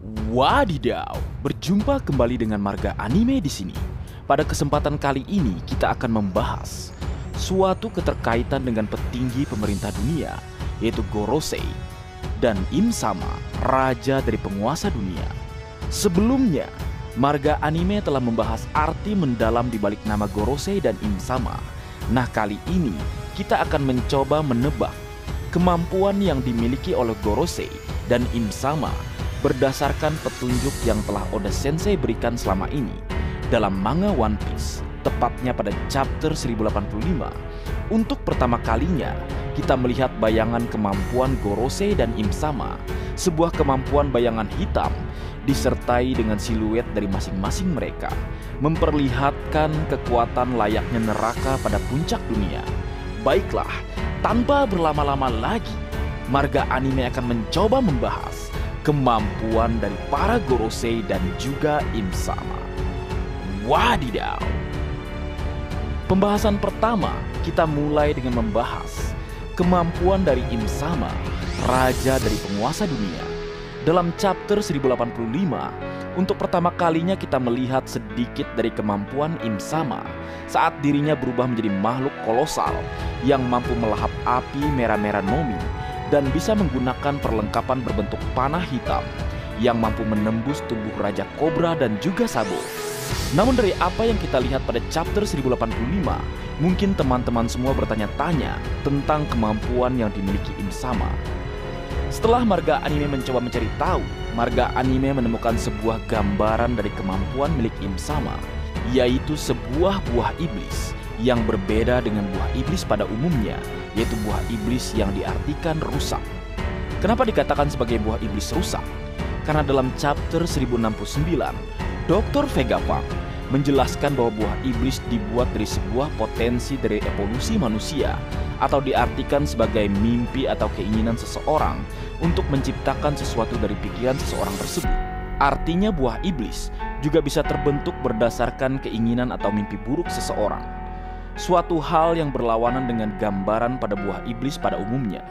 Wadidaw, berjumpa kembali dengan Marga Anime di sini. Pada kesempatan kali ini kita akan membahas suatu keterkaitan dengan petinggi pemerintah dunia, yaitu Gorosei dan Im Sama, raja dari penguasa dunia. Sebelumnya, Marga Anime telah membahas arti mendalam di balik nama Gorosei dan Im Sama. Nah, kali ini kita akan mencoba menebak kemampuan yang dimiliki oleh Gorosei dan Im Sama berdasarkan petunjuk yang telah Oda Sensei berikan selama ini dalam manga One Piece, tepatnya pada chapter 1085. Untuk pertama kalinya, kita melihat bayangan kemampuan Gorosei dan Im Sama, sebuah kemampuan bayangan hitam disertai dengan siluet dari masing-masing mereka, memperlihatkan kekuatan layaknya neraka pada puncak dunia. Baiklah, tanpa berlama-lama lagi, Marga Anime akan mencoba membahas kemampuan dari para Gorosei dan juga Im Sama. Wadidaw. Pembahasan pertama, kita mulai dengan membahas kemampuan dari Im Sama, raja dari penguasa dunia. Dalam chapter 1085, untuk pertama kalinya kita melihat sedikit dari kemampuan Im Sama saat dirinya berubah menjadi makhluk kolosal yang mampu melahap api merah-merah Nomi dan bisa menggunakan perlengkapan berbentuk panah hitam yang mampu menembus tubuh Raja Kobra dan juga Sabo. Namun dari apa yang kita lihat pada chapter 1085, mungkin teman-teman semua bertanya-tanya tentang kemampuan yang dimiliki Im Sama. Setelah Marga Anime mencoba mencari tahu, Marga Anime menemukan sebuah gambaran dari kemampuan milik Im Sama, yaitu sebuah buah iblis yang berbeda dengan buah iblis pada umumnya, yaitu buah iblis yang diartikan rusak. Kenapa dikatakan sebagai buah iblis rusak? Karena dalam chapter 1069, Dr. Vegapunk menjelaskan bahwa buah iblis dibuat dari sebuah potensi dari evolusi manusia, atau diartikan sebagai mimpi atau keinginan seseorang untuk menciptakan sesuatu dari pikiran seseorang tersebut. Artinya buah iblis juga bisa terbentuk berdasarkan keinginan atau mimpi buruk seseorang, suatu hal yang berlawanan dengan gambaran pada buah iblis pada umumnya.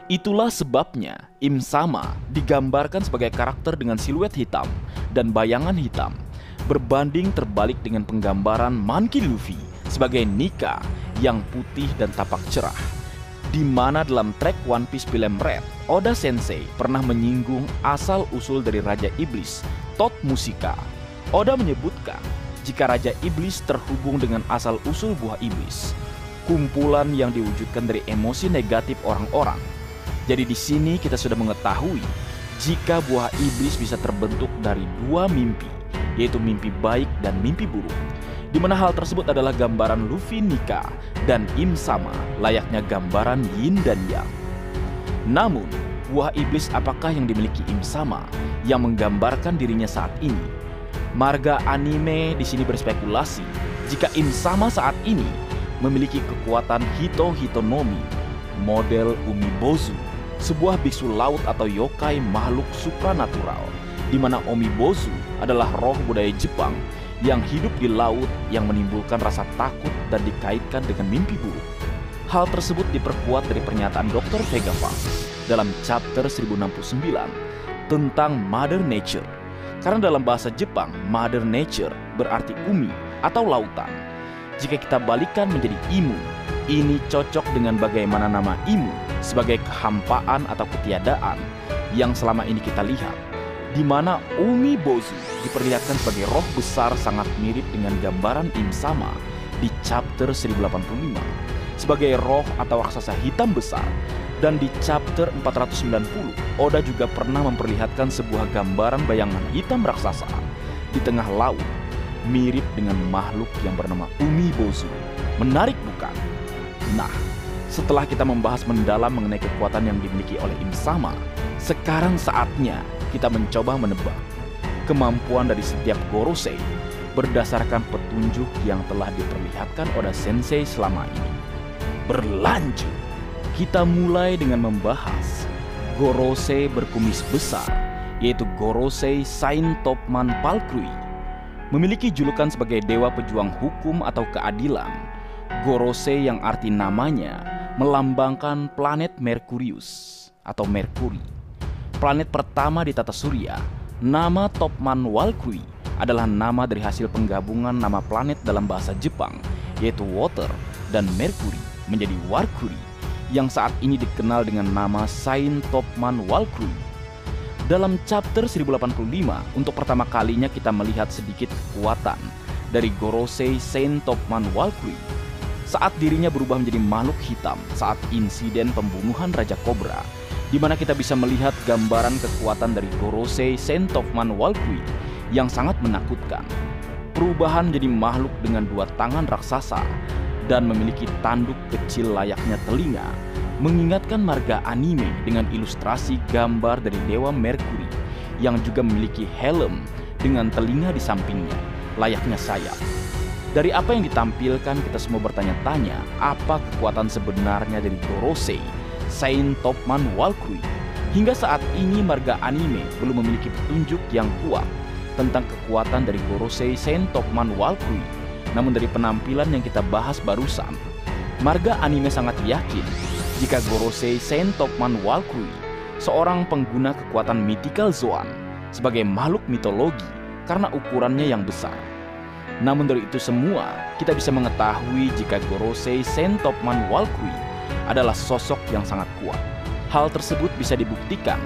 Itulah sebabnya Im Sama digambarkan sebagai karakter dengan siluet hitam dan bayangan hitam, berbanding terbalik dengan penggambaran Monkey Luffy sebagai Nika yang putih dan tampak cerah. Di mana dalam track One Piece film Red, Oda Sensei pernah menyinggung asal-usul dari Raja Iblis, Tot Musika. Oda menyebutkan jika Raja Iblis terhubung dengan asal-usul buah iblis, kumpulan yang diwujudkan dari emosi negatif orang-orang. Jadi di sini kita sudah mengetahui jika buah iblis bisa terbentuk dari dua mimpi, yaitu mimpi baik dan mimpi buruk, di mana hal tersebut adalah gambaran Luffy, Nika, dan Im Sama, layaknya gambaran Yin dan Yang. Namun, buah iblis apakah yang dimiliki Im Sama yang menggambarkan dirinya saat ini? Marga Anime di sini berspekulasi jika Im Sama saat ini memiliki kekuatan Hito Hitonomi model Umibozu, sebuah biksu laut atau yokai makhluk supranatural, di mana Umibozu adalah roh budaya Jepang yang hidup di laut yang menimbulkan rasa takut dan dikaitkan dengan mimpi buruk. Hal tersebut diperkuat dari pernyataan Dr. Vegapunk dalam chapter 1069 tentang Mother Nature. Karena dalam bahasa Jepang, Mother Nature berarti umi atau lautan. Jika kita balikan menjadi Imu, ini cocok dengan bagaimana nama Imu sebagai kehampaan atau ketiadaan yang selama ini kita lihat, di mana Umibozu diperlihatkan sebagai roh besar sangat mirip dengan gambaran Im Sama di chapter 1085 sebagai roh atau raksasa hitam besar. Dan di chapter 490, Oda juga pernah memperlihatkan sebuah gambaran bayangan hitam raksasa di tengah laut, mirip dengan makhluk yang bernama Umibozu. Menarik bukan? Nah, setelah kita membahas mendalam mengenai kekuatan yang dimiliki oleh Im Sama, sekarang saatnya kita mencoba menebak kemampuan dari setiap Gorosei berdasarkan petunjuk yang telah diperlihatkan Oda Sensei selama ini. Berlanjut, kita mulai dengan membahas Gorosei berkumis besar, yaitu Gorosei Saint Topman Palkrui. Memiliki julukan sebagai dewa pejuang hukum atau keadilan, Gorosei yang arti namanya melambangkan planet Merkurius atau Merkuri, planet pertama di tata surya Nama Topman Walkyrie adalah nama dari hasil penggabungan nama planet dalam bahasa Jepang, yaitu Water dan Mercury menjadi Warkuri, yang saat ini dikenal dengan nama Saint Topman Walkyrie. Dalam chapter 1085, untuk pertama kalinya kita melihat sedikit kekuatan dari Gorosei Saint Topman Walkyrie saat dirinya berubah menjadi makhluk hitam saat insiden pembunuhan Raja Cobra, di mana kita bisa melihat gambaran kekuatan dari Gorosei Saint Topman Walkyrie yang sangat menakutkan. Perubahan menjadi makhluk dengan 2 tangan raksasa dan memiliki tanduk kecil layaknya telinga, mengingatkan marga anime dengan ilustrasi gambar dari Dewa Mercury yang juga memiliki helm dengan telinga di sampingnya, layaknya sayap. Dari apa yang ditampilkan, kita semua bertanya-tanya apa kekuatan sebenarnya dari Gorosei Saint Topman Walkyrie. Hingga saat ini marga anime belum memiliki petunjuk yang kuat tentang kekuatan dari Gorosei Saint Topman Walkyrie. Namun dari penampilan yang kita bahas barusan, marga anime sangat yakin jika Gorosei Saint Topman Walkyrie seorang pengguna kekuatan mythical Zoan sebagai makhluk mitologi karena ukurannya yang besar. Namun dari itu semua, kita bisa mengetahui jika Gorosei Saint Topman Walkyrie adalah sosok yang sangat kuat. Hal tersebut bisa dibuktikan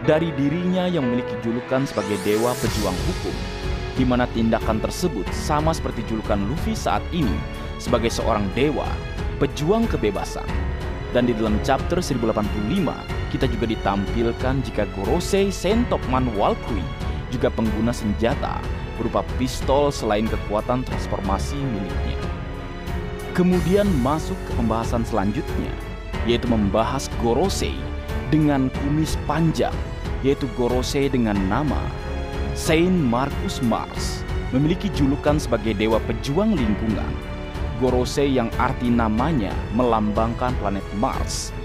dari dirinya yang memiliki julukan sebagai Dewa Pejuang Hukum, di mana tindakan tersebut sama seperti julukan Luffy saat ini sebagai seorang Dewa Pejuang Kebebasan. Dan di dalam chapter 1085, kita juga ditampilkan jika Gorosei Saint Topman Walkyrie juga pengguna senjata berupa pistol selain kekuatan transformasi miliknya. Kemudian masuk ke pembahasan selanjutnya, yaitu membahas Gorosei dengan kumis panjang, yaitu Gorosei dengan nama Saint Marcus Mars, memiliki julukan sebagai Dewa Pejuang Lingkungan. Gorosei yang arti namanya melambangkan planet Mars,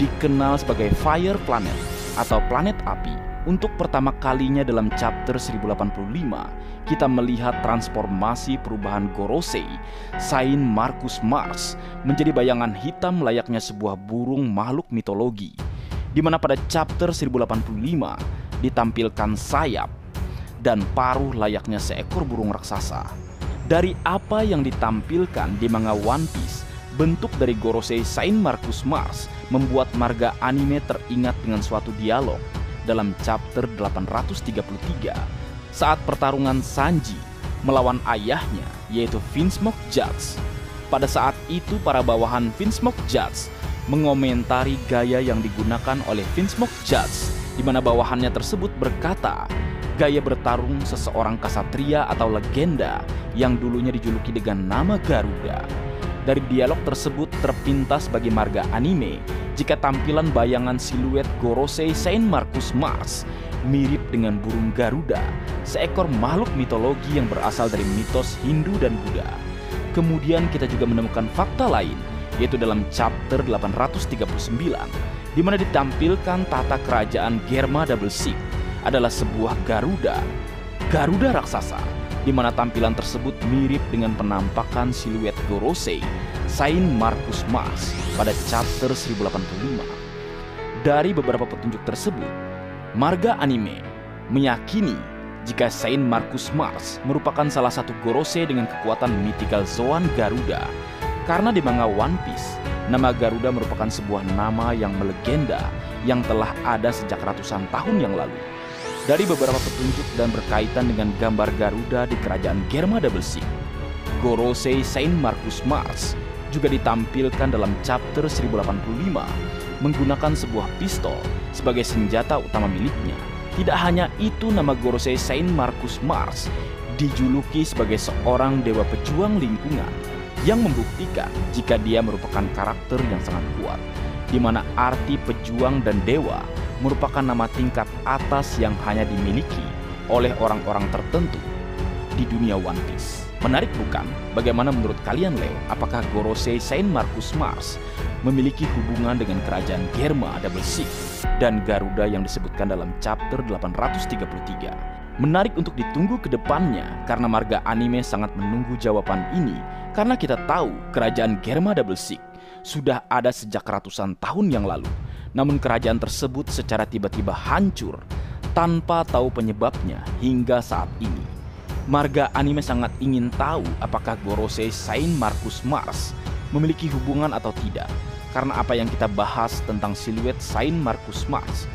dikenal sebagai Fire Planet atau planet api. Untuk pertama kalinya dalam chapter 1085, kita melihat transformasi perubahan Gorosei Saint Marcus Mars menjadi bayangan hitam layaknya sebuah burung makhluk mitologi, di mana pada chapter 1085 ditampilkan sayap dan paruh layaknya seekor burung raksasa. Dari apa yang ditampilkan di manga One Piece, bentuk dari Gorosei Saint Marcus Mars membuat marga anime teringat dengan suatu dialog dalam chapter 833 saat pertarungan Sanji melawan ayahnya, yaitu Vinsmoke Judge. Pada saat itu para bawahan Vinsmoke Judge mengomentari gaya yang digunakan oleh Vinsmoke Judge, di mana bawahannya tersebut berkata gaya bertarung seseorang kasatria atau legenda yang dulunya dijuluki dengan nama Garuda. Dari dialog tersebut terpintas bagi marga anime jika tampilan bayangan siluet Gorosei Saint Marcus Mars mirip dengan burung Garuda, seekor makhluk mitologi yang berasal dari mitos Hindu dan Buddha. Kemudian kita juga menemukan fakta lain, yaitu dalam chapter 839, di mana ditampilkan tata kerajaan Germa Double Six adalah sebuah Garuda raksasa, di mana tampilan tersebut mirip dengan penampakan siluet Gorosei Saint Marcus Mars pada chapter 1085. Dari beberapa petunjuk tersebut, marga anime meyakini jika Saint Marcus Mars merupakan salah satu Gorosei dengan kekuatan mythical Zoan Garuda, karena di manga One Piece, nama Garuda merupakan sebuah nama yang melegenda yang telah ada sejak ratusan tahun yang lalu. Dari beberapa petunjuk dan berkaitan dengan gambar Garuda di kerajaan Germa Double Six, Gorosei Saint Marcus Mars juga ditampilkan dalam chapter 1085 menggunakan sebuah pistol sebagai senjata utama miliknya. Tidak hanya itu, nama Gorosei Saint Marcus Mars dijuluki sebagai seorang dewa pejuang lingkungan yang membuktikan jika dia merupakan karakter yang sangat kuat, di mana arti pejuang dan dewa merupakan nama tingkat atas yang hanya dimiliki oleh orang-orang tertentu di dunia One Piece. Menarik bukan? Bagaimana menurut kalian, Leo? Apakah Gorosei Saint Marcus Mars memiliki hubungan dengan kerajaan Germa Double Six dan Garuda yang disebutkan dalam chapter 833? Menarik untuk ditunggu ke depannya karena marga anime sangat menunggu jawaban ini, karena kita tahu kerajaan Germa Double Six sudah ada sejak ratusan tahun yang lalu. Namun kerajaan tersebut secara tiba-tiba hancur tanpa tahu penyebabnya hingga saat ini. Marga anime sangat ingin tahu apakah Gorosei Saint Marcus Mars memiliki hubungan atau tidak, karena apa yang kita bahas tentang siluet Saint Marcus Mars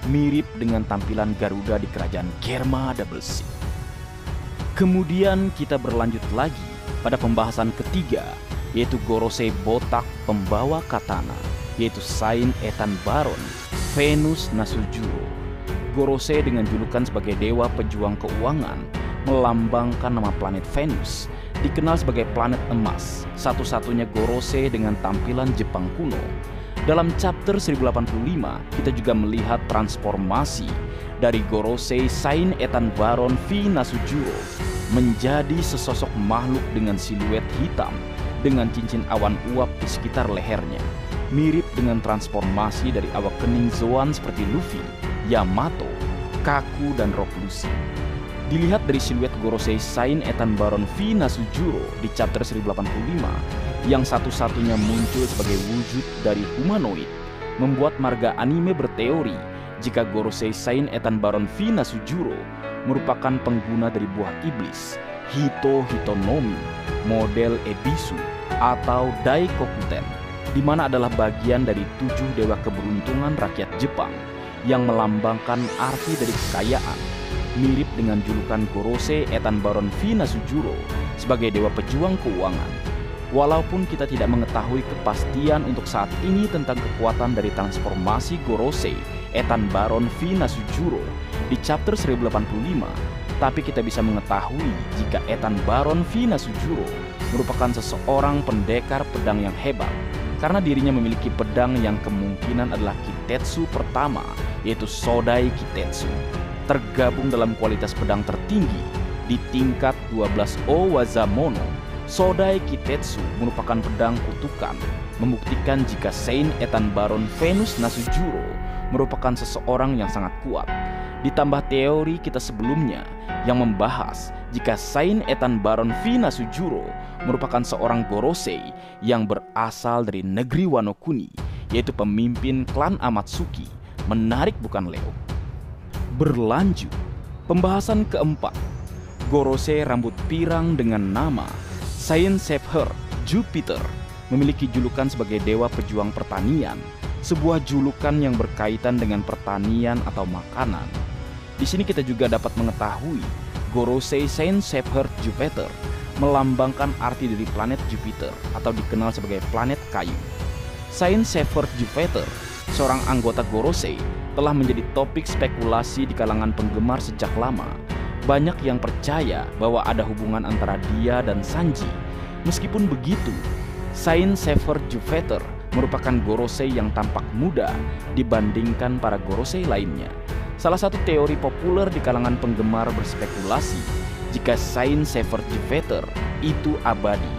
mirip dengan tampilan Garuda di kerajaan Germa Double C. Kemudian kita berlanjut lagi pada pembahasan ketiga, yaitu Gorosei botak pembawa katana, yaitu Saint Ethan Baron Venus Nasujuro. Gorosei dengan julukan sebagai dewa pejuang keuangan melambangkan nama planet Venus, dikenal sebagai planet emas, satu-satunya Gorosei dengan tampilan Jepang kuno. Dalam chapter 1085 kita juga melihat transformasi dari Gorosei Saint Ethan Baron V Nasujuro menjadi sesosok makhluk dengan siluet hitam dengan cincin awan uap di sekitar lehernya, mirip dengan transformasi dari awak kening Zoan seperti Luffy, Yamato, Kaku, dan Rock Lucy. Dilihat dari siluet Gorosei Saint Ethan Baron V Nasujuro di chapter 1085 yang satu-satunya muncul sebagai wujud dari humanoid, membuat marga anime berteori jika Gorosei Saint Ethan Baron V Nasujuro merupakan pengguna dari buah iblis Hito Hitonomi model Ebisu atau Daikokuten, di mana adalah bagian dari 7 dewa keberuntungan rakyat Jepang yang melambangkan arti dari kekayaan, mirip dengan julukan Gorosei Ethan Baron V Nasujuro sebagai dewa pejuang keuangan. Walaupun kita tidak mengetahui kepastian untuk saat ini tentang kekuatan dari transformasi Gorosei Ethan Baron V Nasujuro di chapter 1085, tapi kita bisa mengetahui jika Ethan Baron V Nasujuro merupakan seseorang pendekar pedang yang hebat, karena dirinya memiliki pedang yang kemungkinan adalah Kitetsu pertama, yaitu Sodai Kitetsu, tergabung dalam kualitas pedang tertinggi di tingkat 12 O Wazamono. Sodai Kitetsu merupakan pedang kutukan, membuktikan jika Saint Ethan Baron Venus Nasujuro merupakan seseorang yang sangat kuat. Ditambah teori kita sebelumnya yang membahas jika Saint Ethan Baron V Nasujuro merupakan seorang Gorosei yang berasal dari negeri Wano Kuni, yaitu pemimpin klan Amatsuki. Menarik bukan, Leo? Berlanjut, pembahasan keempat, Gorosei rambut pirang dengan nama Saint Shepherd Jupiter memiliki julukan sebagai dewa pejuang pertanian, sebuah julukan yang berkaitan dengan pertanian atau makanan. Di sini kita juga dapat mengetahui Gorosei Saint Shepherd Jupiter melambangkan arti dari planet Jupiter atau dikenal sebagai planet kayu. Saint Shepherd Jupiter, seorang anggota Gorosei, telah menjadi topik spekulasi di kalangan penggemar sejak lama. Banyak yang percaya bahwa ada hubungan antara dia dan Sanji. Meskipun begitu, Saint Shepherd Jupiter merupakan Gorosei yang tampak muda dibandingkan para Gorosei lainnya. Salah satu teori populer di kalangan penggemar berspekulasi jika Saint Shepherd Jupiter itu abadi,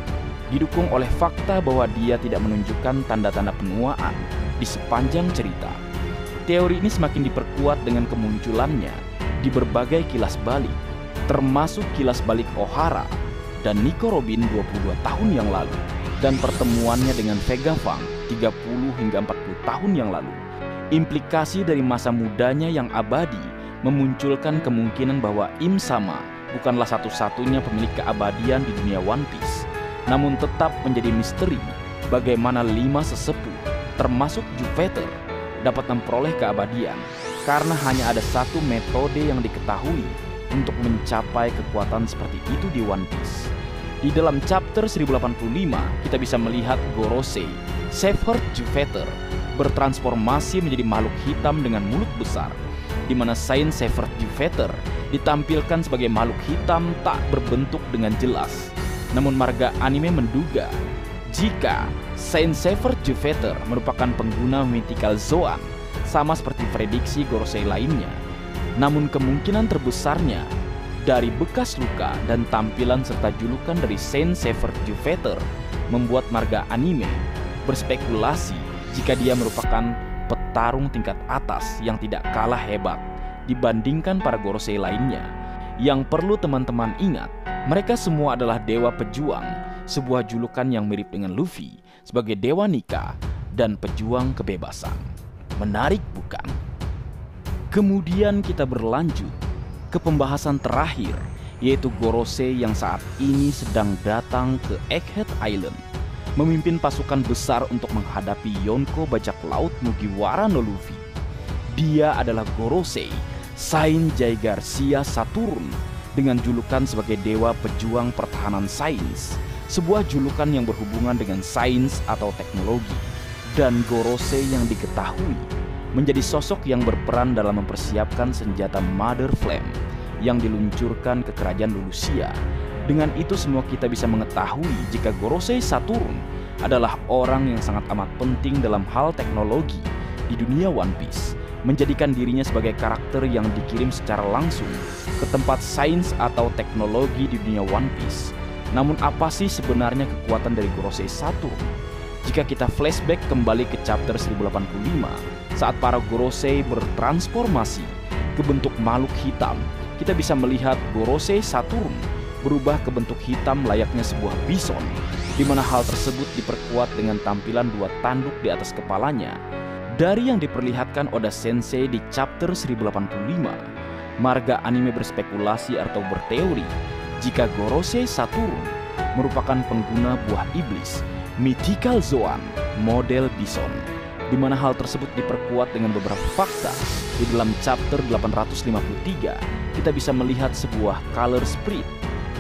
didukung oleh fakta bahwa dia tidak menunjukkan tanda-tanda penuaan di sepanjang cerita. Teori ini semakin diperkuat dengan kemunculannya di berbagai kilas balik, termasuk kilas balik Ohara dan Nico Robin 22 tahun yang lalu, dan pertemuannya dengan Vega Fang 30 hingga 40 tahun yang lalu. Implikasi dari masa mudanya yang abadi memunculkan kemungkinan bahwa Im Sama bukanlah satu-satunya pemilik keabadian di dunia One Piece, namun tetap menjadi misteri bagaimana 5 sesepuh, termasuk Jupiter, dapat memperoleh keabadian, karena hanya ada satu metode yang diketahui untuk mencapai kekuatan seperti itu di One Piece. Di dalam chapter 1085 kita bisa melihat Gorosei Shepherd Jupiter bertransformasi menjadi makhluk hitam dengan mulut besar, di mana Saint Shepherd Jupiter ditampilkan sebagai makhluk hitam tak berbentuk dengan jelas. Namun marga anime menduga jika Saint Shepherd Jupiter merupakan pengguna mythical Zoan, sama seperti prediksi Gorosei lainnya. Namun kemungkinan terbesarnya dari bekas luka dan tampilan serta julukan dari Saint Shepherd Jupiter membuat marga anime berspekulasi jika dia merupakan petarung tingkat atas yang tidak kalah hebat dibandingkan para Gorosei lainnya. Yang perlu teman-teman ingat, mereka semua adalah dewa pejuang, sebuah julukan yang mirip dengan Luffy sebagai dewa nikah dan pejuang kebebasan. Menarik bukan? Kemudian kita berlanjut ke pembahasan terakhir, yaitu Gorosei yang saat ini sedang datang ke Egghead Island, memimpin pasukan besar untuk menghadapi Yonko bajak laut Mugiwara no Luffy. Dia adalah Gorosei Sain Jai Garcia Saturn dengan julukan sebagai Dewa Pejuang Pertahanan Sains, sebuah julukan yang berhubungan dengan sains atau teknologi. Dan Gorosei yang diketahui menjadi sosok yang berperan dalam mempersiapkan senjata Mother Flame yang diluncurkan ke kerajaan Lulusia. Dengan itu semua kita bisa mengetahui jika Gorosei Saturn adalah orang yang sangat amat penting dalam hal teknologi di dunia One Piece, menjadikan dirinya sebagai karakter yang dikirim secara langsung ke tempat sains atau teknologi di dunia One Piece. Namun apa sih sebenarnya kekuatan dari Gorosei Saturn? Jika kita flashback kembali ke chapter 1085, saat para Gorosei bertransformasi ke bentuk makhluk hitam, kita bisa melihat Gorosei Saturn berubah ke bentuk hitam layaknya sebuah bison, di mana hal tersebut diperkuat dengan tampilan dua tanduk di atas kepalanya. Dari yang diperlihatkan Oda Sensei di chapter 1085, marga anime berspekulasi atau berteori jika Gorosei Saturn merupakan pengguna buah iblis Mythical Zoan model bison, di mana hal tersebut diperkuat dengan beberapa fakta. Di dalam chapter 853 kita bisa melihat sebuah color split,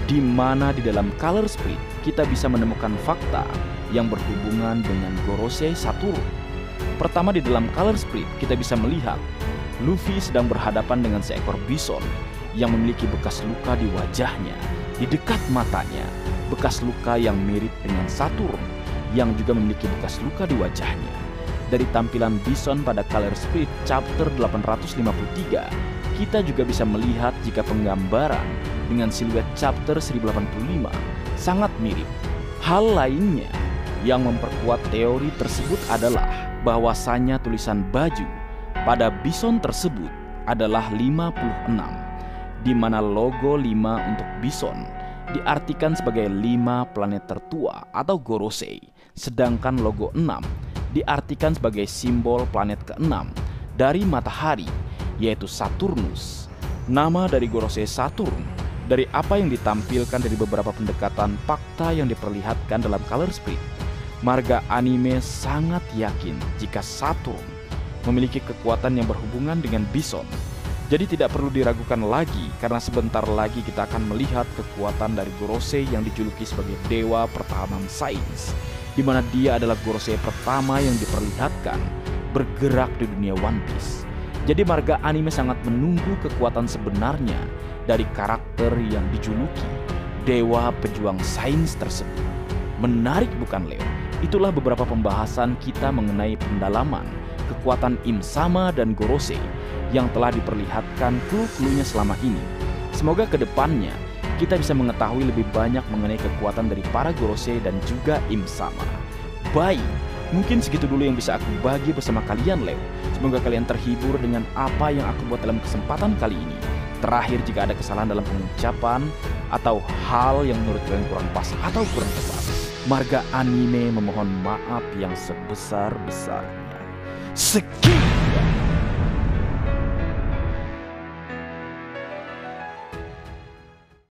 di mana di dalam color split kita bisa menemukan fakta yang berhubungan dengan Gorosei Saturn. Pertama, di dalam color split kita bisa melihat Luffy sedang berhadapan dengan seekor bison yang memiliki bekas luka di wajahnya, di dekat matanya, bekas luka yang mirip dengan Saturn yang juga memiliki bekas luka di wajahnya. Dari tampilan bison pada color split chapter 853, kita juga bisa melihat jika penggambaran dengan siluet chapter 1085 sangat mirip. Hal lainnya yang memperkuat teori tersebut adalah bahwasannya tulisan baju pada bison tersebut adalah 56, di mana logo 5 untuk bison diartikan sebagai 5 planet tertua atau Gorosei, sedangkan logo 6 diartikan sebagai simbol planet ke-6 dari matahari, yaitu Saturnus. Nama dari Gorosei Saturn dari apa yang ditampilkan dari beberapa pendekatan fakta yang diperlihatkan dalam color split, marga anime sangat yakin jika Saturn memiliki kekuatan yang berhubungan dengan bison. Jadi tidak perlu diragukan lagi, karena sebentar lagi kita akan melihat kekuatan dari Gorosei yang dijuluki sebagai Dewa Pertahanan Sains, di mana dia adalah Gorosei pertama yang diperlihatkan bergerak di dunia One Piece. Jadi marga anime sangat menunggu kekuatan sebenarnya dari karakter yang dijuluki Dewa Pejuang Sains tersebut. Menarik bukan, Leo? Itulah beberapa pembahasan kita mengenai pendalaman kekuatan Im Sama dan Gorosei yang telah diperlihatkan clue-cluenya selama ini. Semoga kedepannya kita bisa mengetahui lebih banyak mengenai kekuatan dari para Gorosei dan juga Im Sama. Baik, mungkin segitu dulu yang bisa aku bagi bersama kalian, Leo. Semoga kalian terhibur dengan apa yang aku buat dalam kesempatan kali ini. Terakhir, jika ada kesalahan dalam pengucapan atau hal yang menurut kalian kurang pas atau kurang tepat, marga anime memohon maaf yang sebesar-besarnya. Sekian.